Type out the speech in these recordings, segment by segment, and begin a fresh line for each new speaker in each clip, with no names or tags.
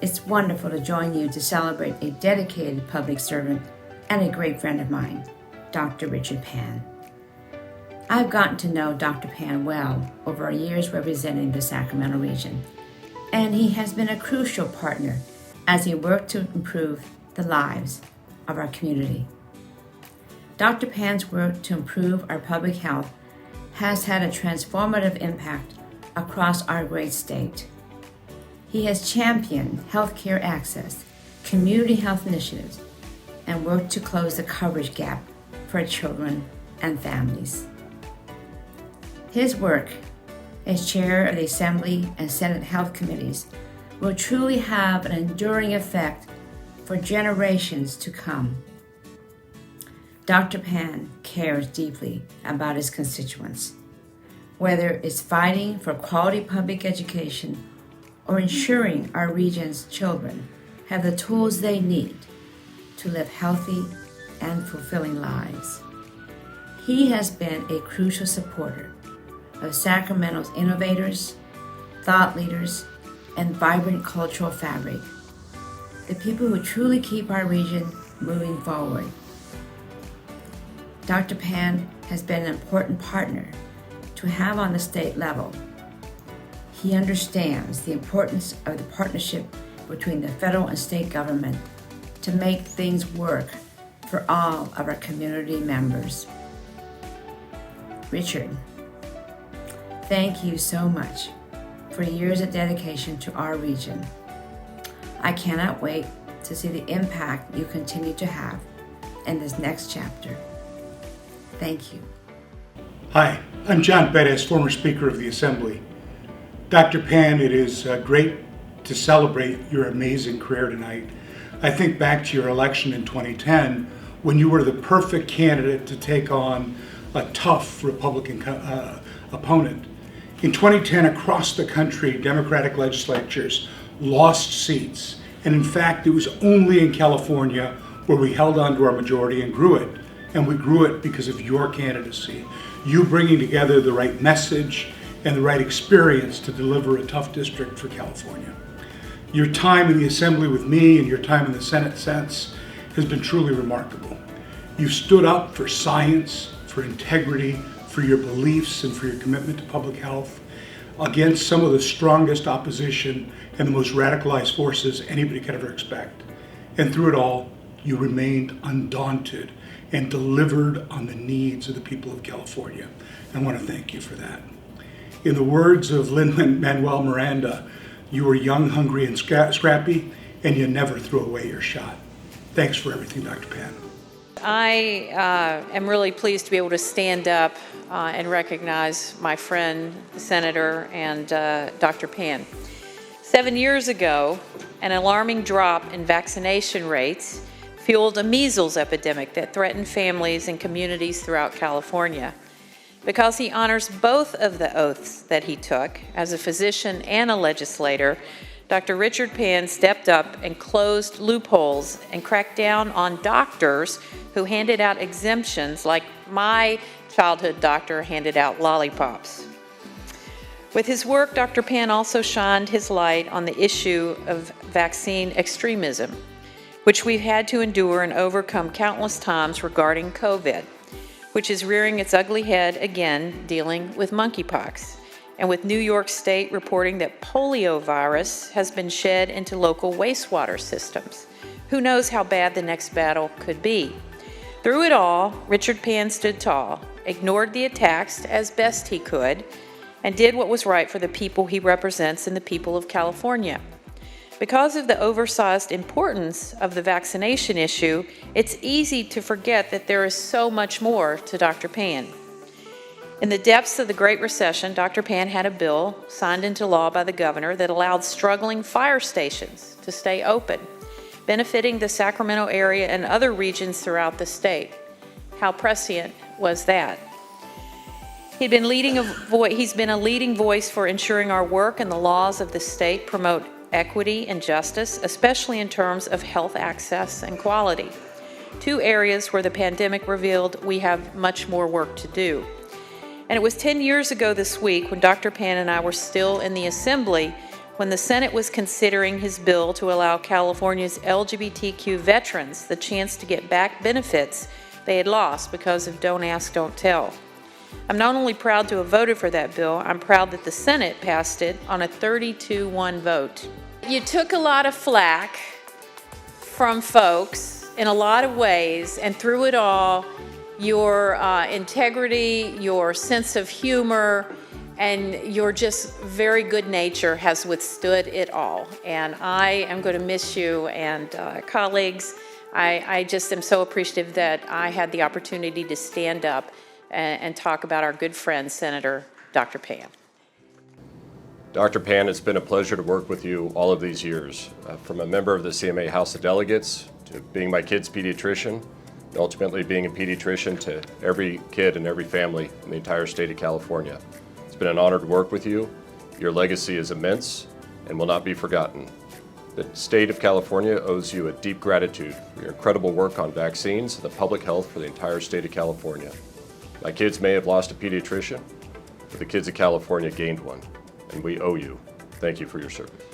It's wonderful to join you to celebrate a dedicated public servant and a great friend of mine, Dr. Richard Pan. I've gotten to know Dr. Pan well over our years representing the Sacramento region, and he has been a crucial partner as he worked to improve the lives of our community. Dr. Pan's work to improve our public health has had a transformative impact across our great state. He has championed healthcare access, community health initiatives, and worked to close the coverage gap for children and families. His work as chair of the Assembly and Senate Health Committees will truly have an enduring effect for generations to come. Dr. Pan cares deeply about his constituents, whether it's fighting for quality public education or ensuring our region's children have the tools they need to live healthy and fulfilling lives. He has been a crucial supporter of Sacramento's innovators, thought leaders, and vibrant cultural fabric, the people who truly keep our region moving forward. Dr. Pan has been an important partner to have on the state level. He understands the importance of the partnership between the federal and state government to make things work for all of our community members. Richard, thank you so much for years of dedication to our region. I cannot wait to see the impact you continue to have in this next chapter. Thank you.
Hi, I'm John Bettis, former Speaker of the Assembly. Dr. Pan, it is great to celebrate your amazing career tonight. I think back to your election in 2010 when you were the perfect candidate to take on a tough Republican opponent. In 2010, across the country, Democratic legislatures lost seats. And in fact, it was only in California where we held on to our majority and grew it. And we grew it because of your candidacy. You bringing together the right message and the right experience to deliver a tough district for California. Your time in the Assembly with me and your time in the Senate since has been truly remarkable. You've stood up for science, for integrity, for your beliefs, and for your commitment to public health against some of the strongest opposition and the most radicalized forces anybody could ever expect. And through it all, you remained undaunted and delivered on the needs of the people of California. I want to thank you for that. In the words of Lin-Manuel Miranda, you were young, hungry, and scrappy, and you never threw away your shot. Thanks for everything, Dr. Pan.
I am really pleased to be able to stand up and recognize my friend, the Senator, and Dr. Pan. 7 years ago, an alarming drop in vaccination rates fueled a measles epidemic that threatened families and communities throughout California. Because he honors both of the oaths that he took as a physician and a legislator, Dr. Richard Pan stepped up and closed loopholes and cracked down on doctors who handed out exemptions like my childhood doctor handed out lollipops. With his work, Dr. Pan also shined his light on the issue of vaccine extremism, which we've had to endure and overcome countless times regarding COVID, which is rearing its ugly head again dealing with monkeypox, and with New York State reporting that polio virus has been shed into local wastewater systems. Who knows how bad the next battle could be? Through it all, Richard Pan stood tall, ignored the attacks as best he could, and did what was right for the people he represents and the people of California. Because of the oversized importance of the vaccination issue, it's easy to forget that there is so much more to Dr. Pan. In the depths of the Great Recession, Dr. Pan had a bill signed into law by the governor that allowed struggling fire stations to stay open, benefiting the Sacramento area and other regions throughout the state. How prescient was that? He's been a leading voice for ensuring our work and the laws of the state promote equity and justice, especially in terms of health access and quality. Two areas where the pandemic revealed we have much more work to do. And it was 10 years ago this week when Dr. Pan and I were still in the Assembly when the Senate was considering his bill to allow California's LGBTQ veterans the chance to get back benefits they had lost because of Don't Ask, Don't Tell. I'm not only proud to have voted for that bill, I'm proud that the Senate passed it on a 32-1 vote. You took a lot of flack from folks in a lot of ways, and through it all, your integrity, your sense of humor, and your just very good nature has withstood it all. And I am going to miss you, and colleagues, I just am so appreciative that I had the opportunity to stand up and talk about our good friend, Senator Dr. Pan.
Dr. Pan, it's been a pleasure to work with you all of these years. From a member of the CMA House of Delegates, to being my kid's pediatrician, and ultimately being a pediatrician to every kid and every family in the entire state of California. It's been an honor to work with you. Your legacy is immense and will not be forgotten. The state of California owes you a deep gratitude for your incredible work on vaccines and the public health for the entire state of California. My kids may have lost a pediatrician, but the kids of California gained one, and we owe you. Thank you for your service.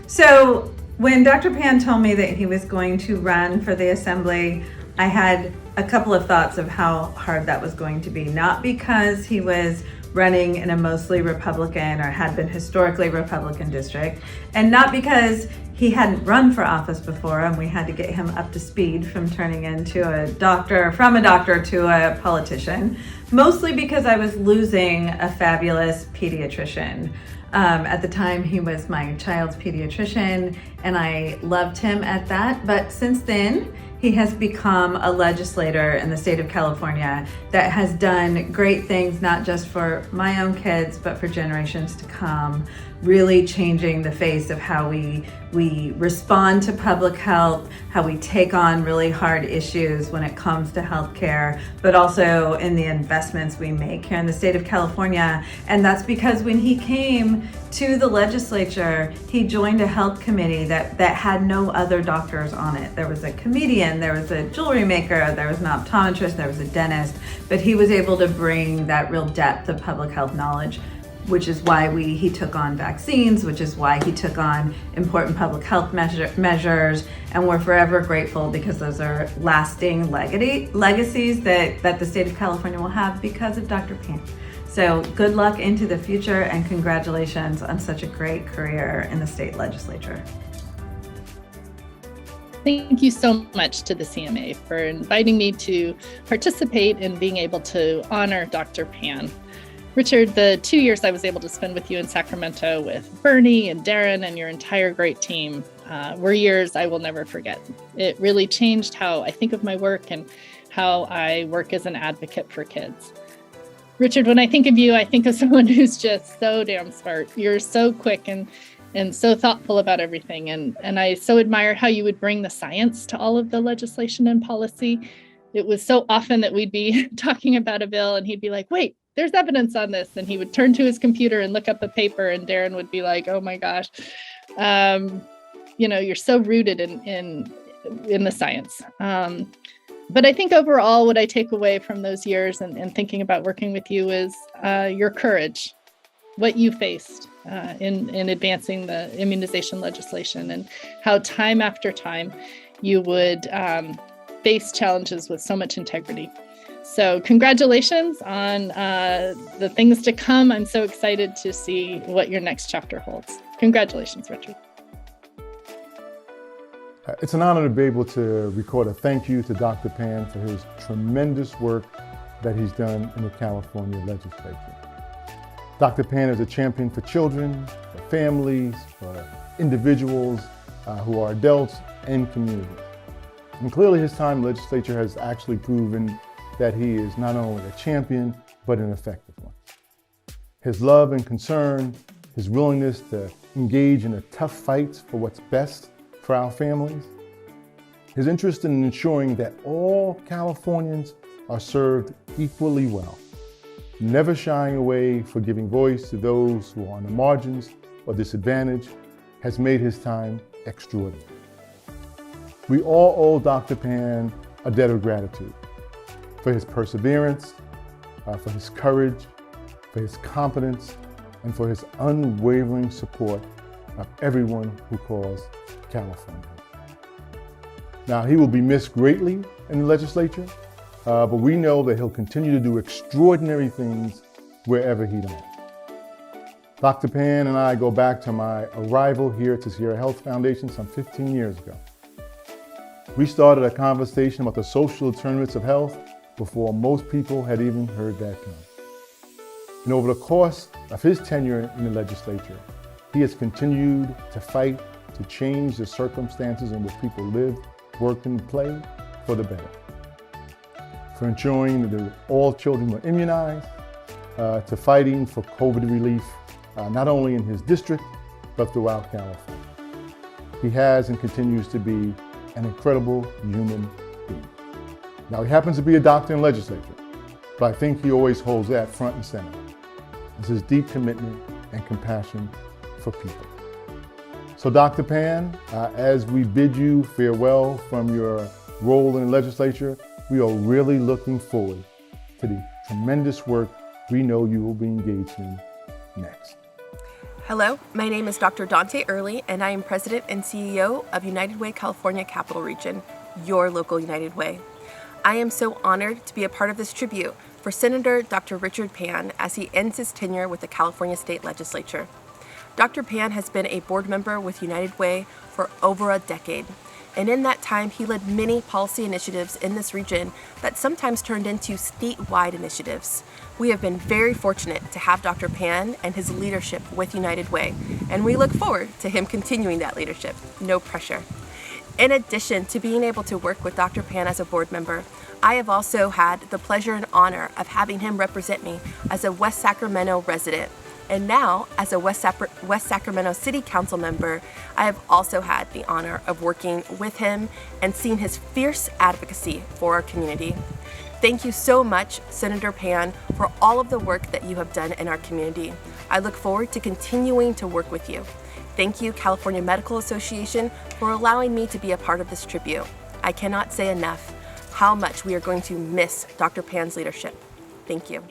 So when Dr. Pan told me that he was going to run for the Assembly, I had a couple of thoughts of how hard that was going to be. Not because he was running in a mostly Republican or had been historically Republican district, and not because he hadn't run for office before and we had to get him up to speed from turning into from a doctor to a politician, mostly because I was losing a fabulous pediatrician. At the time, he was my child's pediatrician, and I loved him at that. But since then, he has become a legislator in the state of California that has done great things, not just for my own kids, but for generations to come, really changing the face of how we respond to public health, how we take on really hard issues when it comes to healthcare, but also in the investments we make here in the state of California. And that's because when he came to the legislature, he joined a health committee that had no other doctors on it. There was a comedian, there was a jewelry maker, there was an optometrist, there was a dentist, but he was able to bring that real depth of public health knowledge, which is why he took on vaccines, which is why he took on important public health measures, and we're forever grateful because those are lasting legacies that the state of California will have because of Dr. Pan. So good luck into the future, and congratulations on such a great career in the state legislature.
Thank you so much to the CMA for inviting me to participate in being able to honor Dr. Pan. Richard, the 2 years I was able to spend with you in Sacramento with Bernie and Darren and your entire great team were years I will never forget. It really changed how I think of my work and how I work as an advocate for kids. Richard, when I think of you, I think of someone who's just so damn smart. You're so quick and so thoughtful about everything. And I so admire how you would bring the science to all of the legislation and policy. It was so often that we'd be talking about a bill and he'd be like, wait, there's evidence on this. And he would turn to his computer and look up a paper, and Darren would be like, oh my gosh, you're so rooted in the science. But I think overall, what I take away from those years and thinking about working with you is your courage, what you faced in advancing the immunization legislation, and how time after time you would face challenges with so much integrity. So congratulations on the things to come. I'm so excited to see what your next chapter holds. Congratulations, Richard.
It's an honor to be able to record a thank you to Dr. Pan for his tremendous work that he's done in the California legislature. Dr. Pan is a champion for children, for families, for individuals who are adults and communities. And clearly his time in the legislature has actually proven that he is not only a champion, but an effective one. His love and concern, his willingness to engage in a tough fight for what's best for our families, his interest in ensuring that all Californians are served equally well, never shying away for giving voice to those who are on the margins or disadvantaged, has made his time extraordinary. We all owe Dr. Pan a debt of gratitude for his perseverance, for his courage, for his competence, and for his unwavering support of everyone who calls California. Now, he will be missed greatly in the legislature, but we know that he'll continue to do extraordinary things wherever he lands. Dr. Pan and I go back to my arrival here at the Sierra Health Foundation some 15 years ago. We started a conversation about the social determinants of health before most people had even heard that term. And over the course of his tenure in the legislature, he has continued to fight to change the circumstances in which people live, work, and play for the better. For ensuring that all children were immunized, to fighting for COVID relief, not only in his district, but throughout California. He has and continues to be an incredible human being. Now, he happens to be a doctor in legislature, but I think he always holds that front and center. It's his deep commitment and compassion for people. So, Dr. Pan, as we bid you farewell from your role in the legislature, we are really looking forward to the tremendous work we know you will be engaged in next.
Hello, my name is Dr. Dante Early, and I am President and CEO of United Way California Capital Region, your local United Way. I am so honored to be a part of this tribute for Senator Dr. Richard Pan as he ends his tenure with the California State Legislature. Dr. Pan has been a board member with United Way for over a decade, and in that time he led many policy initiatives in this region that sometimes turned into statewide initiatives. We have been very fortunate to have Dr. Pan and his leadership with United Way, and we look forward to him continuing that leadership. No pressure. In addition to being able to work with Dr. Pan as a board member, I have also had the pleasure and honor of having him represent me as a West Sacramento resident. And now, as a West Sacramento City Council member, I have also had the honor of working with him and seeing his fierce advocacy for our community. Thank you so much, Senator Pan, for all of the work that you have done in our community. I look forward to continuing to work with you. Thank you, California Medical Association, for allowing me to be a part of this tribute. I cannot say enough how much we are going to miss Dr. Pan's leadership. Thank you.